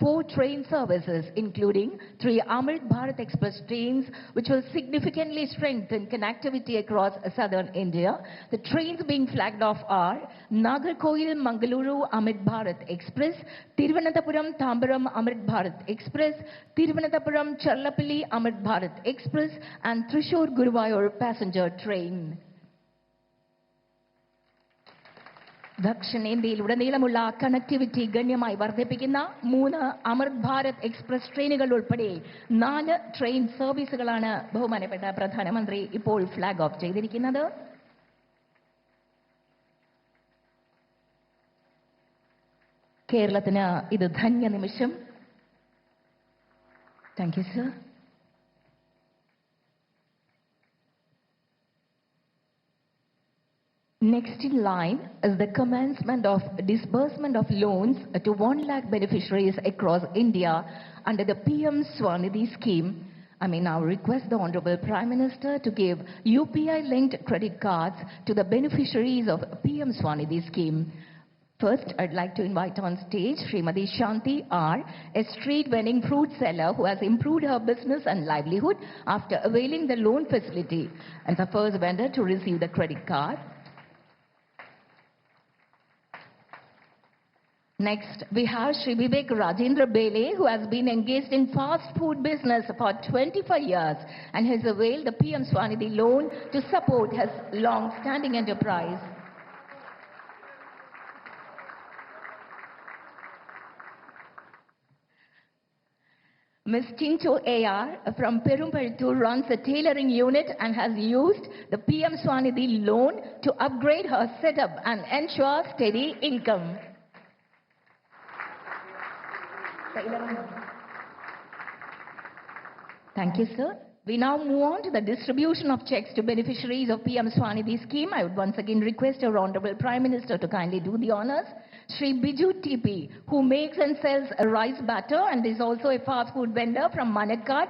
4 train services, including 3 Amrit Bharat Express trains, which will significantly strengthen connectivity across southern India. The trains being flagged off are Nagarkoil Mangaluru Amrit Bharat Express, Thiruvananthapuram Tambaram Amrit Bharat Express, Thiruvananthapuram Charlapalli Amrit Bharat Express, and Thrissur Guruvayur passenger train. ദക്ഷിണേന്ത്യയിലുടനീളമുള്ള connectivity ഗണ്യമായി വർദ്ധിപ്പിക്കുന്ന 3 അമൃത് Bharat express ട്രെയിനുകൾ ഉൾപ്പെടെ 4 train സർവീസുകളാണ് ബഹുമാനപ്പെട്ട പ്രധാനമന്ത്രി ഇപ്പോൾ flag off ചെയ്തിരിക്കുന്നത്. കേരളത്തിന് ഇത് ധന്യ നിമിഷം. Thank you sir. Next in line is the commencement of disbursement of loans to 1 lakh beneficiaries across India under the PM Swanidhi scheme. I may now request the Honorable Prime Minister to give UPI-linked credit cards to the beneficiaries of PM Swanidhi scheme. First, I'd like to invite on stage Srimati Shanti R., a street vending fruit seller who has improved her business and livelihood after availing the loan facility, and the first vendor to receive the credit card. Next, we have Shri Vivek Rajendra Bele, who has been engaged in fast food business for 25 years and has availed the PM Swanidhi loan to support his long-standing enterprise. Ms. Tinto A.R. from Perumpaltur runs a tailoring unit and has used the PM Swanidhi loan to upgrade her setup and ensure steady income. Thank you, sir. We now move on to the distribution of checks to beneficiaries of PM Swanidhi scheme. I would once again request our Honorable Prime Minister to kindly do the honors. Shri Biju TP, who makes and sells a rice batter and is also a fast food vendor from Manakad.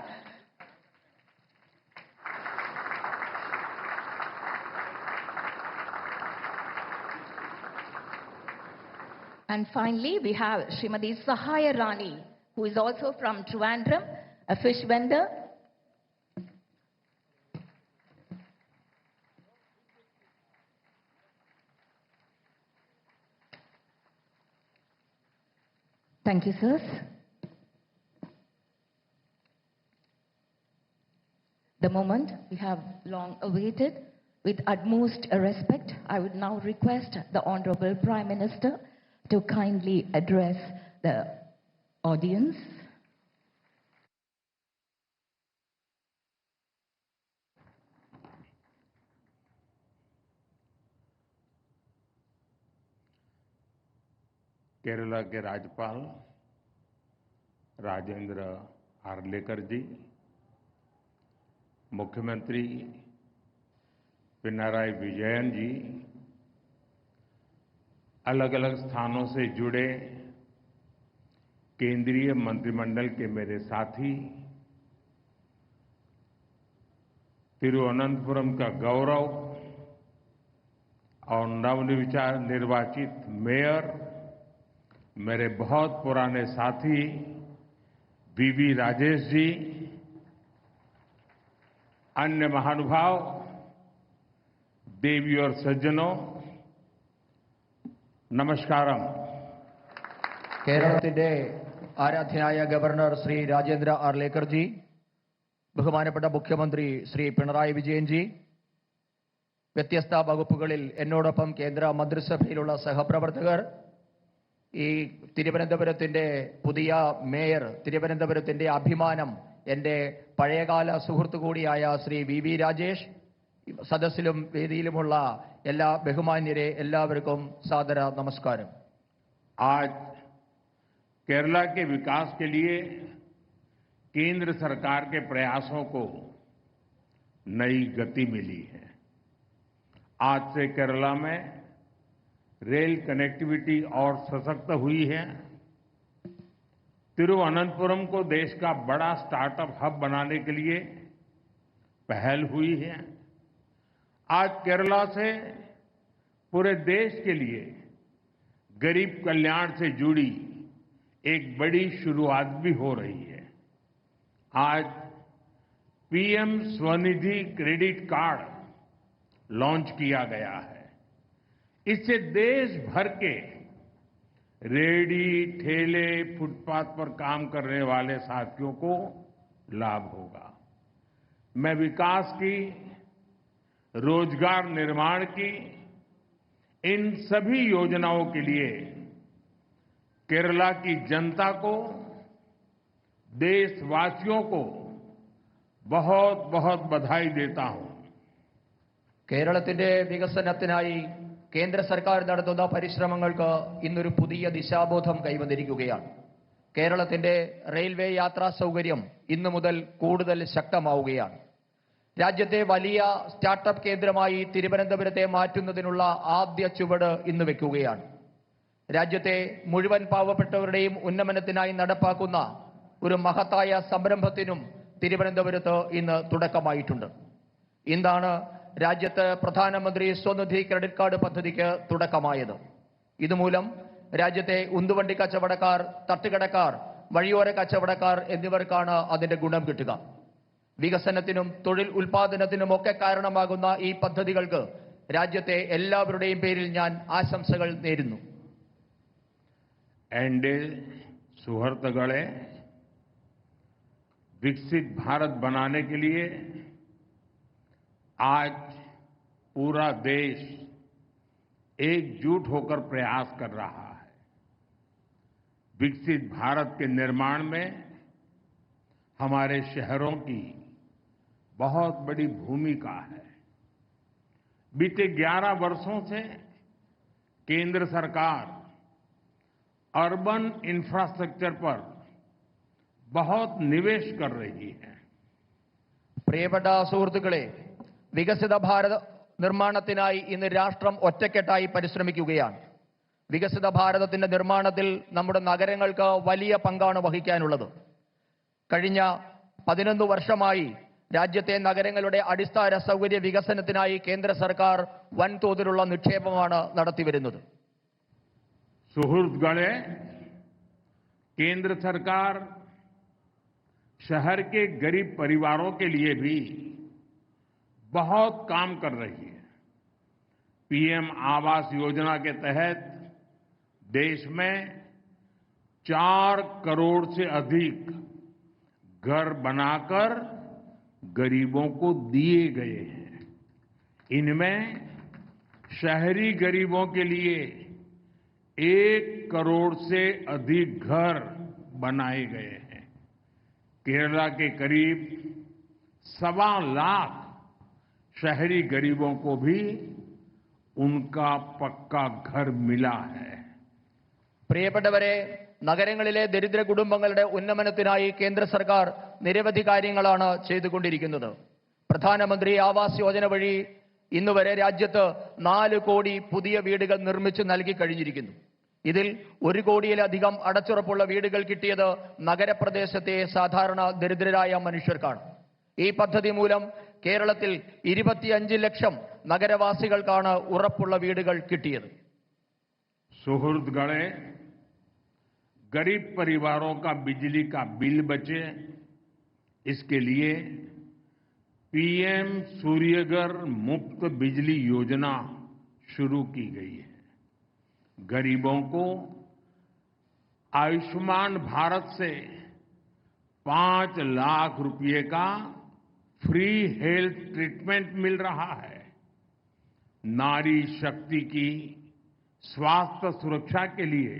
And finally, we have Srimati Sahaya Rani, who is also from Trivandrum, a fish vendor. Thank you, sirs. The moment we have long awaited, with utmost respect, I would now request the Honorable Prime Minister to kindly address the audience. Kerala के राज्यपाल राजेंद्र आर्लेकर जी, मुख्यमंत्री पिनाराई विजयन जी, अलग अलग स्थानों से जुड़े केंद्रीय मंत्रिमंडल के मेरे साथी, तिरुवनंतपुरम का गौरव और नवनिर्वाचित मेयर, मेरे बहुत पुराने साथी वीवी राजेश जी, अन्य महानुभाव, देवी और सज्जनों, നമസ്കാരം. കേരളത്തിന്റെ ആരാധ്യനായ ഗവർണർ ശ്രീ രാജേന്ദ്ര ആർലേക്കർ ജി, ബഹുമാനപ്പെട്ട മുഖ്യമന്ത്രി ശ്രീ പിണറായി വിജയൻ ജി, വ്യത്യസ്ത വകുപ്പുകളിൽ എന്നോടൊപ്പം കേന്ദ്ര മന്ത്രിസഭയിലുള്ള സഹപ്രവർത്തകർ, ഈ തിരുവനന്തപുരത്തിന്റെ പുതിയ മേയർ, തിരുവനന്തപുരത്തിന്റെ അഭിമാനം, എൻ്റെ പഴയകാല സുഹൃത്തു കൂടിയായ ശ്രീ വി രാജേഷ്, സദസ്സിലും വേദിയിലുമുള്ള എല്ലാ ബഹുമാന്യരെ എല്ലാവർക്കും സാദര നമസ്കാരം. आज केरला के विकास के लिए केंद्र सरकार के प्रयासों को नई गति मिली है. आज से केरला में रेल कनेक्टिविटी और सशक्त हुई है. तिरुवनंतपुरम को देश का बड़ा स्टार्टअप हब बनाने के लिए पहल हुई है. आज केरला से पूरे देश के लिए गरीब कल्याण से जुड़ी एक बड़ी शुरुआत भी हो रही है। आज PM Svanidhi credit card launch किया गया है। इससे देश भर के रेहड़ी, ठेले, फुटपाथ पर काम करने वाले साथियों को लाभ होगा। मैं विकास की, रोजगार निर्माण की इन सभी योजनाओं के लिए केरला की जनता को, देशवासियों को बहुत बहुत बधाई देता हूं। കേരളത്തിന്റെ വികസനത്തിനായി കേന്ദ്ര സർക്കാർ നടത്തുന്ന പരിശ്രമങ്ങൾക്ക് ഇന്നൊരു പുതിയ ദിശാബോധം കൈവന്നിരിക്കുകയാണ്. കേരളത്തിന്റെ റെയിൽവേ യാത്രാ സൗകര്യം ഇന്നു മുതൽ കൂടുതൽ ശക്തമാവുകയാണ്. രാജ്യത്തെ വലിയ സ്റ്റാർട്ടപ്പ് കേന്ദ്രമായി തിരുവനന്തപുരത്തെ മാറ്റുന്നതിനുള്ള ആദ്യ ചുവട് ഇന്ന് വെക്കുകയാണ്. രാജ്യത്തെ മുഴുവൻ പാവപ്പെട്ടവരുടെയും ഉന്നമനത്തിനായി നടപ്പാക്കുന്ന ഒരു മഹത്തായ സംരംഭത്തിനും തിരുവനന്തപുരത്ത് ഇന്ന് തുടക്കമായിട്ടുണ്ട്. ഇന്നാണ് രാജ്യത്ത് പ്രധാനമന്ത്രി സ്വനിധി ക്രെഡിറ്റ് കാർഡ് പദ്ധതിക്ക് തുടക്കമായത്. ഇതുമൂലം രാജ്യത്തെ ഉന്തുവണ്ടി കച്ചവടക്കാർ, തട്ടുകടക്കാർ, വഴിയോര കച്ചവടക്കാർ എന്നിവർക്കാണ് അതിന്റെ ഗുണം കിട്ടുക. വികസനത്തിനും തൊഴിൽ ഉൽപാദനത്തിനുമൊക്കെ കാരണമാകുന്ന ഈ പദ്ധതികൾക്ക് രാജ്യത്തെ എല്ലാവരുടെയും പേരിൽ ഞാൻ ആശംസകൾ നേരുന്നു. एनडीए सुहृदगणे, विकसित भारत बनाने के लिए आज पूरा देश एकजुट होकर प्रयास कर रहा है। विकसित भारत के निर्माण में हमारे शहरों की बहुत बड़ी भूमिका है। बीते 11 वर्षों से केंद्र सरकार अर्बन इंफ्रास्ट्रक्चर पर बहुत निवेश कर रही है. പ്രിയപ്പെട്ട സുഹൃത്തുക്കളെ, വികസിത ഭാരത നിർമ്മാണത്തിനായി ഇന്ന് രാഷ്ട്രം ഒറ്റക്കെട്ടായി പരിശ്രമിക്കുകയാണ്. വികസിത ഭാരതത്തിന്റെ നിർമ്മാണത്തിൽ നമ്മുടെ നഗരങ്ങൾക്ക് വലിയ പങ്കാണ് വഹിക്കാനുള്ളത്. കഴിഞ്ഞ 11 വർഷമായി രാജ്യത്തെ നഗരങ്ങളുടെ അടിസ്ഥാന സൗകര്യ വികസനത്തിനായി കേന്ദ്ര സർക്കാർ വൻതോതിലുള്ള നിക്ഷേപമാണ് നടത്തിവരുന്നത്. सुहृदगणे, केंद्र सरकार शहर के गरीब परिवारों के लिए भी बहुत काम कर रही है. पीएम आवास योजना के तहत देश में 4 करोड़ से अधिक घर बनाकर गरीबों को दिए गए हैं. इनमें शहरी गरीबों के लिए 1 करोड़ से अधिक घर बनाए गए हैं. केरला के करीब 1.25 लाख शहरी गरीबों को भी उनका पक्का घर मिला है. പ്രിയപ്പെട്ടവരെ, നഗരങ്ങളിലെ ദരിദ്ര കുടുംബങ്ങളുടെ ഉന്നമനത്തിനായി കേന്ദ്ര സർക്കാർ നിരവധി കാര്യങ്ങളാണ് ചെയ്തുകൊണ്ടിരിക്കുന്നത്. പ്രധാനമന്ത്രി ആവാസ് യോജന വഴി ഇന്നുവരെ രാജ്യത്ത് 4 കോടി പുതിയ വീടുകൾ നിർമ്മിച്ചു നൽകി കഴിഞ്ഞിരിക്കുന്നു. ഇതിൽ 1 കോടിയിലധികം അടച്ചുറപ്പുള്ള വീടുകൾ കിട്ടിയത് നഗരപ്രദേശത്തെ സാധാരണ ദരിദ്രരായ മനുഷ്യർക്കാണ്. ഈ പദ്ധതി മൂലം കേരളത്തിൽ 25 ലക്ഷം നഗരവാസികൾക്കാണ് ഉറപ്പുള്ള വീടുകൾ കിട്ടിയത്. सुहृदगणे, गरीब परिवारों का बिजली का बिल बचे, इसके लिए पीएम सूर्यघर मुफ्त बिजली योजना शुरू की गई है. गरीबों को आयुष्मान भारत से 5 लाख रुपए का फ्री हेल्थ ट्रीटमेंट मिल रहा है. नारी शक्ति की स्वास्थ्य सुरक्षा के लिए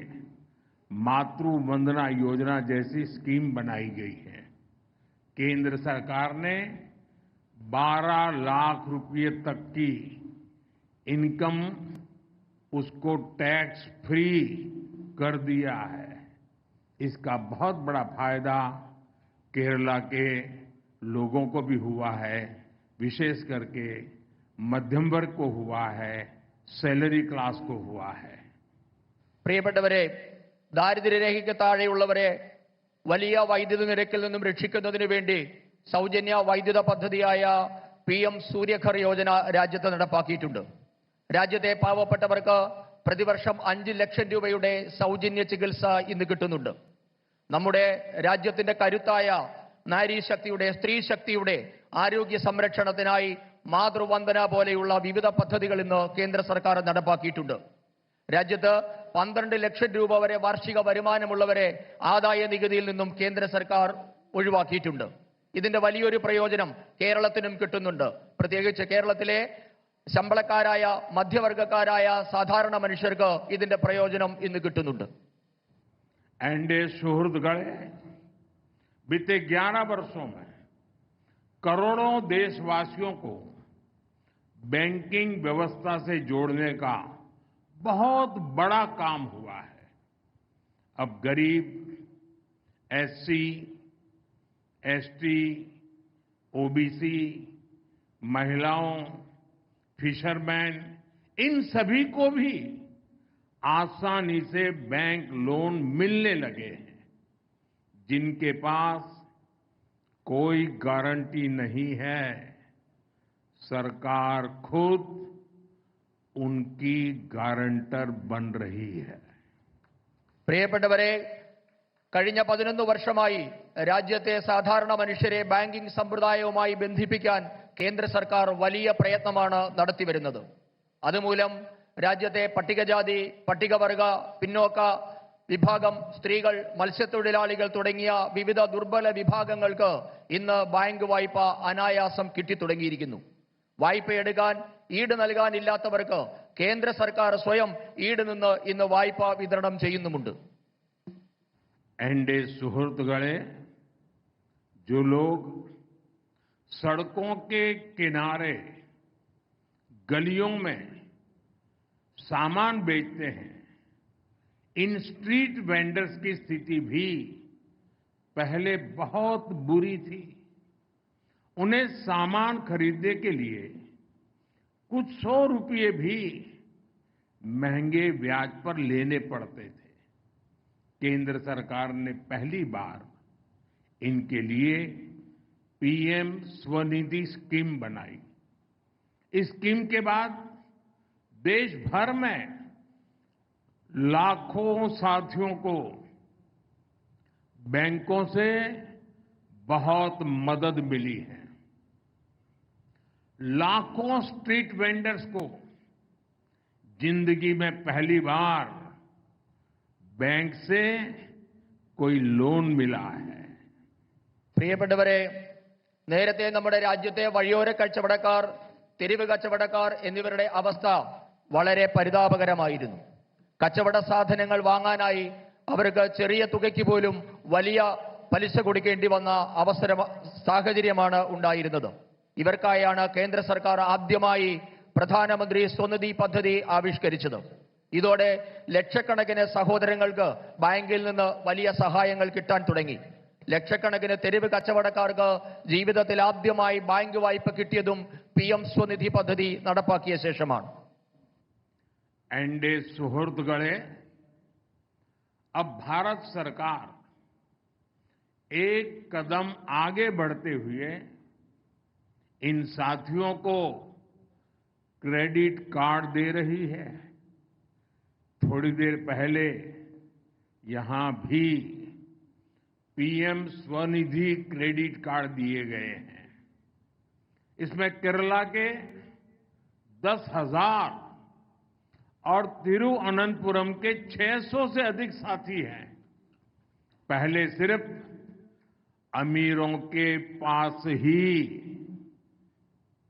मातृ वंदना योजना जैसी स्कीम बनाई गई है. केंद्र सरकार ने 12 लाख रुपए तक की इनकम उसको टैक्स फ्री कर दिया है. इसका बहुत बड़ा फायदा केरला के लोगों को भी हुआ है, विशेष करके मध्यम वर्ग को हुआ है, सैलरी क्लास को हुआ है. പ്രിയപ്പെട്ടവരെ, ദാരിദ്ര്യരേഖയ്ക്ക് താഴെയുള്ളവരെ വലിയ വൈദ്യുതി നിരക്കിൽ നിന്നും രക്ഷിക്കുന്നതിന് വേണ്ടി സൗജന്യ വൈദ്യുത പദ്ധതിയായ PM സൂര്യഘർ യോജന രാജ്യത്ത് നടപ്പാക്കിയിട്ടുണ്ട്. രാജ്യത്തെ പാവപ്പെട്ടവർക്ക് പ്രതിവർഷം 5 ലക്ഷം രൂപയുടെ സൗജന്യ ചികിത്സ ഇന്ന് കിട്ടുന്നുണ്ട്. നമ്മുടെ രാജ്യത്തിന്റെ കരുത്തായ നാരീശക്തിയുടെ സ്ത്രീശക്തിയുടെ ആരോഗ്യ സംരക്ഷണത്തിനായി മാതൃവന്ദന പോലെയുള്ള വിവിധ പദ്ധതികൾ ഇന്ന് കേന്ദ്ര സർക്കാർ നടപ്പാക്കിയിട്ടുണ്ട്. രാജ്യത്ത് 12 ലക്ഷം രൂപ വരെ വാർഷിക വരുമാനമുള്ളവരെ ആദായ നികുതിയിൽ നിന്നും കേന്ദ്ര സർക്കാർ ഒഴിവാക്കിയിട്ടുണ്ട്. ഇതിന്റെ വലിയൊരു പ്രയോജനം കേരളത്തിനും കിട്ടുന്നുണ്ട്. പ്രത്യേകിച്ച് കേരളത്തിലെ ശമ്പളക്കാരായ മധ്യവർഗക്കാരായ സാധാരണ മനുഷ്യർക്ക് ഇതിന്റെ പ്രയോജനം ഇന്ന് കിട്ടുന്നുണ്ട്. एनडीए सुहृदगढ़ बीते 11 वर्षों में करोड़ों देशवासियों को बैंकिंग व्यवस्था से जोड़ने का बहुत बड़ा काम हुआ है. अब गरीब, एससी, एसटी, ओबीसी, महिलाओं, फिशरमैन, इन सभी को भी आसानी से बैंक लोन मिलने लगे हैं. जिनके पास कोई गारंटी नहीं है, सरकार खुद उनकी गारंटर बन रही है. പ്രിയപ്പെട്ടവരെ, കഴിഞ്ഞ 11 വർഷമായി രാജ്യത്തെ സാധാരണ മനുഷ്യരെ ബാങ്കിംഗ് സമ്പ്രദായവുമായി ബന്ധിപ്പിക്കാൻ കേന്ദ്ര സർക്കാർ വലിയ പ്രയത്നമാണ് നടത്തിവരുന്നത്. അതുമൂലം രാജ്യത്തെ പട്ടികജാതി, പട്ടികവർഗ, പിന്നോക്ക വിഭാഗം, സ്ത്രീകൾ, മത്സ്യത്തൊഴിലാളികൾ തുടങ്ങിയ വിവിധ ദുർബല വിഭാഗങ്ങൾക്ക് ഇന്ന് ബാങ്ക് വായ്പ അനായാസം കിട്ടിത്തുടങ്ങിയിരിക്കുന്നു. വായ്പയെടുക്കാൻ ഈട് നൽകാനില്ലാത്തവർക്ക് കേന്ദ്ര സർക്കാർ സ്വയം ഈട് നിന്ന് ഇന്ന് വായ്പ വിതരണം ചെയ്യുന്നുമുണ്ട്. एनडीए सुहृदगढ़े जो लोग सड़कों के किनारे गलियों में सामान बेचते हैं, इन स्ट्रीट वेंडर्स की स्थिति भी पहले बहुत बुरी थी. उन्हें सामान खरीदने के लिए कुछ 100 रुपये भी महंगे ब्याज पर लेने पड़ते थे. केंद्र सरकार ने पहली बार इनके लिए पीएम स्वनिधि स्कीम बनाई. इस स्कीम के बाद देश भर में लाखों साथियों को बैंकों से बहुत मदद मिली है. लाखों स्ट्रीट वेंडर्स को जिंदगी में पहली बार बैंक से कोई लोन मिला है. പ്രിയപ്പെട്ടവരെ, നേരത്തെ നമ്മുടെ രാജ്യത്തെ വഴിയോര കച്ചവടക്കാർ, തെരുവ് കച്ചവടക്കാർ എന്നിവരുടെ അവസ്ഥ വളരെ പരിതാപകരമായിരുന്നു. കച്ചവട സാധനങ്ങൾ വാങ്ങാനായി അവർക്ക് ചെറിയ തുകയ്ക്ക് പോലും വലിയ പലിശ കൊടുക്കേണ്ടി വന്ന സാഹചര്യമാണ് ഉണ്ടായിരുന്നത്. ഇവർക്കായാണ് കേന്ദ്ര സർക്കാർ ആദ്യമായി പ്രധാനമന്ത്രി സ്വനിധി പദ്ധതി ആവിഷ്കരിച്ചത്. ഇതോടെ ലക്ഷക്കണക്കിന് സഹോദരങ്ങൾക്ക് ബാങ്കിൽ നിന്ന് വലിയ സഹായങ്ങൾ കിട്ടാൻ തുടങ്ങി. ലക്ഷക്കണക്കിന് തെരുവ് കച്ചവടക്കാർക്ക് ജീവിതത്തിൽ ആദ്യമായി ബാങ്ക് വായ്പ കിട്ടിയതും PM स्वनिधि पद्धति നടപ്പാക്കിയ ശേഷമാണ്. एनडीए सुहृदगढ़े अब भारत सरकार एक कदम आगे बढ़ते हुए इन साथियों को क्रेडिट कार्ड दे रही है. थोड़ी देर पहले यहां भी पीएम स्वनिधि क्रेडिट कार्ड दिए गए हैं. इसमें केरला के 10,000 और तिरुवनंतपुरम के 600 से अधिक साथी हैं. पहले सिर्फ अमीरों के पास ही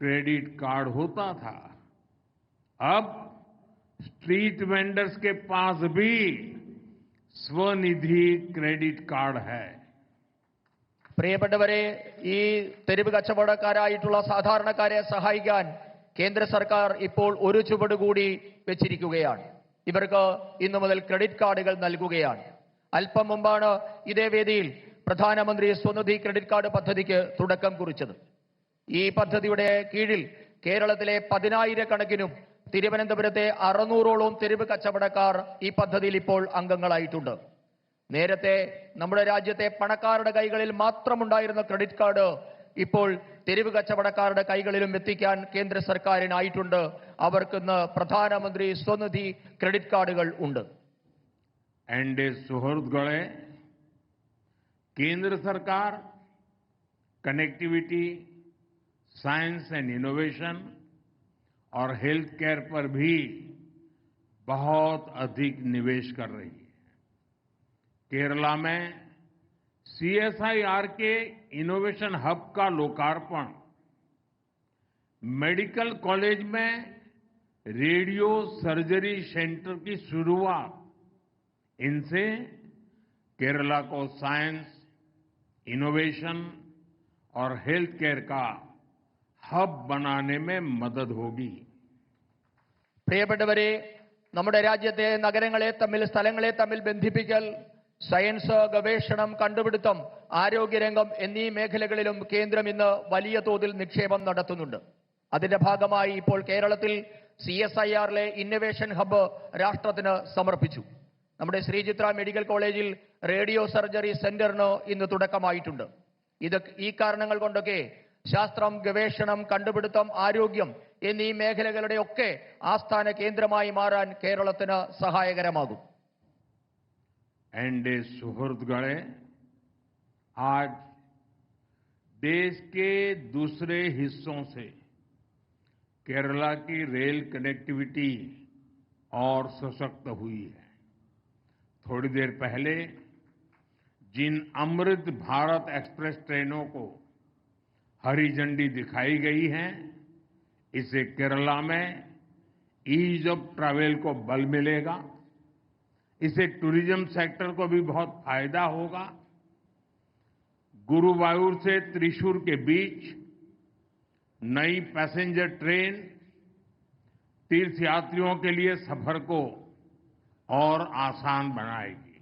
क्रेडिट कार्ड होता था. अब स्ट्रीट वेंडर्स के पास भी स्वनिधि क्रेडिट कार्ड है. പ്രിയപ്പെട്ടവരെ, ഈ തെരുവ് കച്ചവടക്കാരായിട്ടുള്ള സാധാരണക്കാരെ സഹായിക്കാൻ കേന്ദ്ര സർക്കാർ ഇപ്പോൾ ഒരു ചുവട് കൂടി വെച്ചിരിക്കുകയാണ്. ഇവർക്ക് ഇന്നു മുതൽ ക്രെഡിറ്റ് കാർഡുകൾ നൽകുകയാണ്. അല്പം മുമ്പാണ് ഇതേ വേദിയിൽ പ്രധാനമന്ത്രി സ്വനിധി ക്രെഡിറ്റ് കാർഡ് പദ്ധതിക്ക് തുടക്കം കുറിച്ചത്. ഈ പദ്ധതിയുടെ കീഴിൽ കേരളത്തിലെ 10,000 കണക്കിനും തിരുവനന്തപുരത്തെ 600ഓളം തെരുവ് കച്ചവടക്കാർ ഈ പദ്ധതിയിൽ ഇപ്പോൾ അംഗങ്ങളായിട്ടുണ്ട്. നേരത്തെ നമ്മുടെ രാജ്യത്തെ പണക്കാരുടെ കൈകളിൽ മാത്രമുണ്ടായിരുന്ന ക്രെഡിറ്റ് കാർഡ് ഇപ്പോൾ തെരുവ് കച്ചവടക്കാരുടെ കൈകളിലും എത്തിക്കാൻ കേന്ദ്ര സർക്കാരിനായിട്ടുണ്ട്. അവർക്കിന്ന് പ്രധാനമന്ത്രി സ്വനിധി ക്രെഡിറ്റ് കാർഡുകൾ ഉണ്ട്. एनडीए सुहृदगढ़े केंद्र सरकार कनेक्टिविटी, साइंस एंड इनोवेशन और हेल्थ केयर पर भी बहुत अधिक निवेश कर रही है। केरला में सीएसआईआर के इनोवेशन हब का लोकार्पण, मेडिकल कॉलेज में रेडियो सर्जरी सेंटर की शुरुआत, इनसे केरला को साइंस, इनोवेशन और हेल्थ केयर का हब बनाने में मदद होगी। പ്രിയപ്പെട്ടവരെ, നമ്മുടെ രാജ്യത്തെ നഗരങ്ങളെ തമ്മിൽ, സ്ഥലങ്ങളെ തമ്മിൽ ബന്ധിപ്പിക്കൽ, സയൻസ്, ഗവേഷണം, കണ്ടുപിടുത്തം, ആരോഗ്യരംഗം എന്നീ മേഖലകളിലും കേന്ദ്രം ഇന്ന് വലിയ തോതിൽ നിക്ഷേപം നടത്തുന്നുണ്ട്. അതിന്റെ ഭാഗമായി ഇപ്പോൾ കേരളത്തിൽ CSIRലെ ഇന്നൊവേഷൻ ഹബ്ബ് രാഷ്ട്രത്തിന് സമർപ്പിച്ചു. നമ്മുടെ ശ്രീചിത്ര മെഡിക്കൽ കോളേജിൽ റേഡിയോ സർജറി സെന്ററിന് ഇന്ന് തുടക്കമായിട്ടുണ്ട്. ഈ കാരണങ്ങൾ കൊണ്ടൊക്കെ ശാസ്ത്രം, ഗവേഷണം, കണ്ടുപിടുത്തം, ആരോഗ്യം എന്നീ മേഖലകളുടെ ഒക്കെ ആസ്ഥാന കേന്ദ്രമായി മാറാൻ കേരളത്തിന് സഹായകരമാകും. एनडीए सुहृदगणे, आज देश के दूसरे हिस्सों से केरला की रेल कनेक्टिविटी और सशक्त हुई है। थोड़ी देर पहले जिन अमृत भारत एक्सप्रेस ट्रेनों को हरी झंडी दिखाई गई है, इससे केरला में ईज ऑफ ट्रैवल को बल मिलेगा। इससे टूरिज्म सेक्टर को भी बहुत फायदा होगा। गुरुवायूर से त्रिशूर के बीच नई पैसेंजर ट्रेन तीर्थयात्रियों के लिए सफर को और आसान बनाएगी।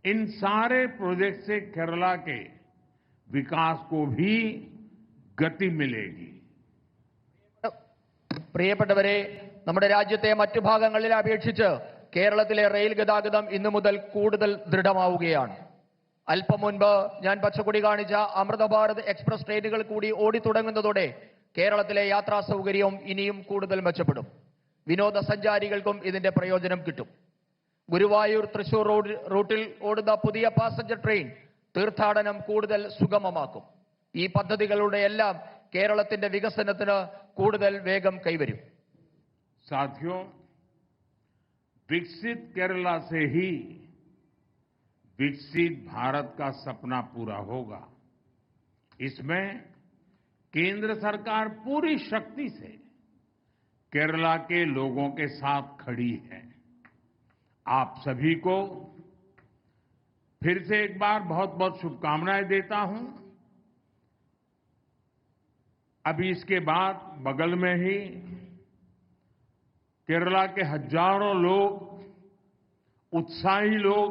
इन सारे प्रोजेक्ट से केरला के विकास को भी गति मिलेगी। പ്രിയപ്പെട്ടവരെ, നമ്മുടെ രാജ്യത്തെ മറ്റു ഭാഗങ്ങളിലെ അപേക്ഷിച്ച് കേരളത്തിലെ റെയിൽ ഗതാഗതം ഇന്നു മുതൽ കൂടുതൽ ദൃഢമാവുകയാണ്. അല്പം മുൻപ് ഞാൻ പച്ചക്കൊടി കാണിച്ച അമൃത ഭാരത് എക്സ്പ്രസ് ട്രെയിനുകൾ കൂടി ഓടിത്തുടങ്ങുന്നതോടെ കേരളത്തിലെ യാത്രാ സൗകര്യവും ഇനിയും കൂടുതൽ മെച്ചപ്പെടും. വിനോദസഞ്ചാരികൾക്കും ഇതിന്റെ പ്രയോജനം കിട്ടും. ഗുരുവായൂർ തൃശൂർ റൂട്ടിൽ ഓടുന്ന പുതിയ പാസഞ്ചർ ട്രെയിൻ തീർത്ഥാടനം കൂടുതൽ സുഗമമാക്കും. ഈ പദ്ധതികളുടെ എല്ലാം കേരളത്തിന്റെ വികസനത്തിന് കൂടുതൽ വേഗം കൈവരും. साथियों, विकसित केरला से ही विकसित भारत का सपना पूरा होगा। इसमें केंद्र सरकार पूरी शक्ति से केरला के लोगों के साथ खड़ी है। आप सभी को फिर से एक बार बहुत बहुत शुभकामनाएं देता हूं। अभी इसके बाद बगल में ही केरला के हजारों लोग, उत्साही लोग,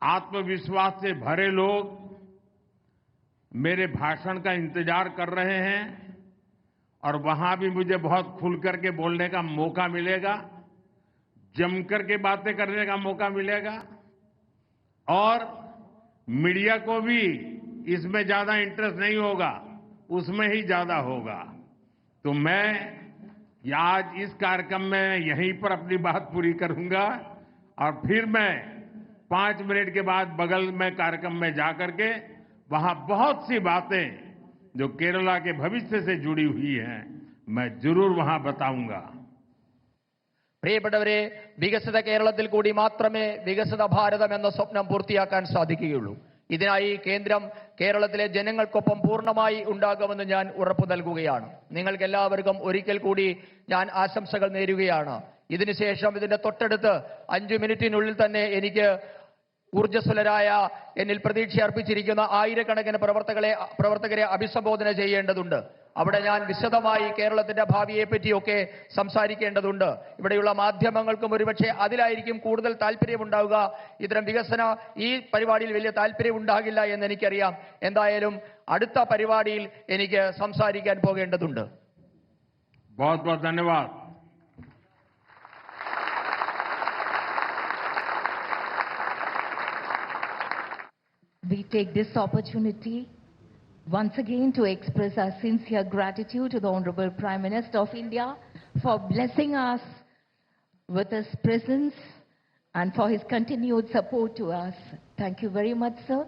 आत्मविश्वास से भरे लोग मेरे भाषण का इंतजार कर रहे हैं और वहां भी मुझे बहुत खुल करके बोलने का मौका मिलेगा, जमकर के बातें करने का मौका मिलेगा और मीडिया को भी इसमें ज्यादा इंटरेस्ट नहीं होगा, उसमें ही ज्यादा होगा। तो मैं आज इस कार्यक्रम में यहीं पर अपनी बात पूरी करूंगा और फिर मैं 5 मिनट के बाद बगल में कार्यक्रम में जाकर के वहां बहुत सी बातें जो केरला के भविष्य से जुड़ी हुई हैं, मैं जरूर वहां बताऊंगा। പ്രിയപ്പെട്ടവരെ, വികസിത കേരളത്തിൽ കൂടി മാത്രമേ വികസിത ഭാരതം എന്ന സ്വപ്നം പൂർത്തിയാക്കാൻ സാധിക്കുകയുള്ളൂ. ഇതിനായി കേന്ദ്രം കേരളത്തിലെ ജനങ്ങൾക്കൊപ്പം പൂർണ്ണമായി ഉണ്ടാകുമെന്ന് ഞാൻ ഉറപ്പു നൽകുകയാണ്. നിങ്ങൾക്ക് എല്ലാവർക്കും ഒരിക്കൽ കൂടി ഞാൻ ആശംസകൾ നേരുകയാണ്. ഇതിനുശേഷം ഇതിന്റെ തൊട്ടടുത്ത് 5 മിനിറ്റിനുള്ളിൽ തന്നെ എനിക്ക് ഊർജ്ജസ്വലരായ, എന്നിൽ പ്രതീക്ഷ അർപ്പിച്ചിരിക്കുന്ന ആയിരക്കണക്കിന് പ്രവർത്തകരെ അഭിസംബോധന ചെയ്യേണ്ടതുണ്ട്. അവിടെ ഞാൻ വിശദമായി കേരളത്തിന്റെ ഭാവിയെ പറ്റിയൊക്കെ സംസാരിക്കേണ്ടതുണ്ട്. ഇവിടെയുള്ള മാധ്യമങ്ങൾക്കും ഒരുപക്ഷെ അതിലായിരിക്കും കൂടുതൽ താല്പര്യമുണ്ടാവുക. ഇത്തരം ഈ പരിപാടിയിൽ വലിയ താല്പര്യം ഉണ്ടാകില്ല എന്ന് എനിക്കറിയാം. എന്തായാലും അടുത്ത പരിപാടിയിൽ എനിക്ക് സംസാരിക്കാൻ പോകേണ്ടതുണ്ട്. बहुत बहुत धन्यवाद। We take this opportunity once again to express our sincere gratitude to the Honorable Prime Minister of India for blessing us with his presence and for his continued support to us. Thank you very much, sir.